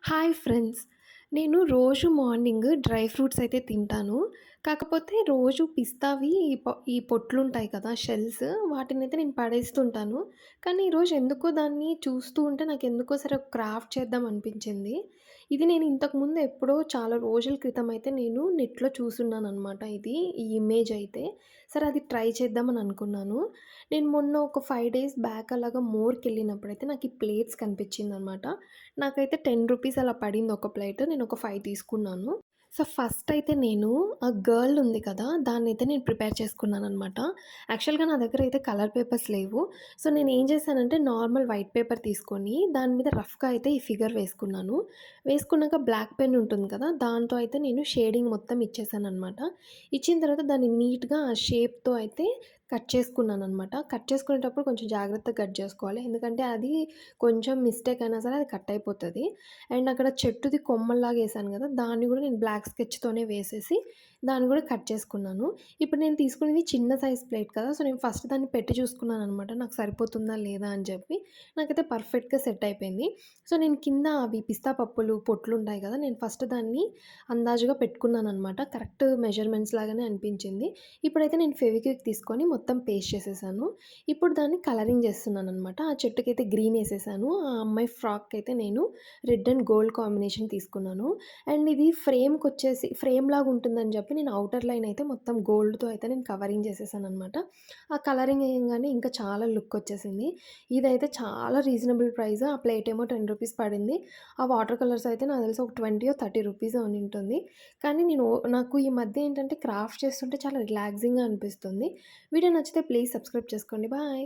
Hi friends. నేను రోజు morning dry fruits అయితే తింటాను. కాకపోతే రోజు పిస్తావి ఈ పొట్లుంటాయి కదా! షెల్స్ వాటినైతే నేను పడేస్తుంటాను. కానీ ఈరోజు ఎందుకో దాన్ని చూస్తూ ఉంటే నాకెందుకో సరే ఒక క్రాఫ్ట్ చేద్దాం అనిపించింది. ఇది నేను ఇంతకుముందు ఎప్పుడో చాలా రోజుల క్రితం అయితే నేను నెట్‌లో చూసున్నాననమాట ఈ ఇమేజ్ అయితే. సరే అది ట్రై చేద్దామని అనుకున్నాను. నేను మొన్న ఒక 5 డేస్ బ్యాక్ అలాగా మోర్‌కెళ్ళినప్పుడైతే నాకు ఈ ప్లేట్స్ కనిపించిందనమాట. నాకైతే రూ. 10 అలా పడింది ఒక ప్లేట్. నేనొక 5 తీసుకున్నాను. సో, ఫస్ట్ అయితే నేను ఆ గర్ల్ ఉంది కదా! దాన్నైతే నేను ప్రిపేర్ చేసుకున్నాననమాట. యాక్చువల్‌గా నా దగ్గర అయితే కలర్ పేపర్స్ లేవు. సో, నేనేం చేశానంటే నార్మల్ వైట్ పేపర్ తీసుకొని దాని మీద రఫ్‌గా అయితే ఈ ఫిగర్ వేసుకున్నాను. వేసుకున్నాక బ్లాక్ పెన్ ఉంటుంది కదా! దాంతో అయితే నేను షేడింగ్ మొత్తం ఇచ్చేసాననమాట. ఇచ్చిన తర్వాత దాన్ని నీట్‌గా ఆ షేప్‌తో అయితే కట్ చేసుకున్నాననమాట. కట్ చేసుకునేటప్పుడు కొంచెం జాగ్రత్తగా కట్ చేసుకోవాలి. ఎందుకంటే అది కొంచెం మిస్టేక్ అయినా సరే అది కట్ అయిపోతది. అండ్ అక్కడ చెట్టుది కొమ్మల్లాగా ఏసాను గదా! దాన్ని గూడా నేను బ్లాక్ స్కెచ్‌తోనే వేసేసి దాన్ని గూడా కట్ చేసుకున్నాను. ఇప్పుడు నేను తీసుకునేది చిన్న సైజ్ ప్లేట్ కదా! సో, నేను ఫస్ట్ దాన్ని పెట్టి చూసుకున్నాననమాట. నాకు సరిపోతుందా లేదా అని చెప్పి. నాకైతే పర్ఫెక్ట్‌గా సెట్ అయిపోయింది. సో, నేను కింద అవి పిస్తా పప్పులు, పొట్లుంటాయి గదా! నేను ఫస్ట్ దాన్ని అందాజుగా పెట్టుకున్నాననమాట. కరెక్ట్ మెజర్‌మెంట్స్ లాగానే అనిపించింది. ఇప్పుడైతే నేను ఫెవిక్విక్ తీసుకొని మొత్తం పేస్ట్ చేసేసాను. ఇప్పుడు దాన్ని కలరింగ్ చేస్తున్నాననమాట. ఆ చెట్టుకైతే గ్రీన్ ఏసేసాను. ఆ అమ్మాయి ఫ్రాక్‌కైతే నేను రెడ్ అండ్ గోల్డ్ కాంబినేషన్ తీసుకున్నాను. అండ్ ఇది ఫ్రేమ్‌కొచ్చేసి ఫ్రేమ్‌లాగా ఉంటుందని చెప్పి నేను ఔటర్ లైన్ అయితే మొత్తం గోల్డ్‌తో అయితే నేను కవరింగ్ చేసేసాననమాట. ఆ కలరింగ్ ఎయంగానే ఇంకా చాలా లుక్ వచ్చేసింది. ఇదైతే చాలా రీజనబుల్ ప్రైస్. ఆ ప్లేట్ ఏమో రూ. 10 పడింది. ఆ వాటర్ కలర్స్ అయితే నాకు తెలిసి ఒక 20 30 ఉండింటుంది. కానీ నాకు ఈ మధ్య ఏంటంటే క్రాఫ్ట్ చేస్తుంటే చాలా రిలాక్సింగ్‌గా అనిపిస్తుంది. వీడియో నచ్చితే ప్లీజ్ సబ్స్క్రైబ్ చేసుకోండి. బాయ్.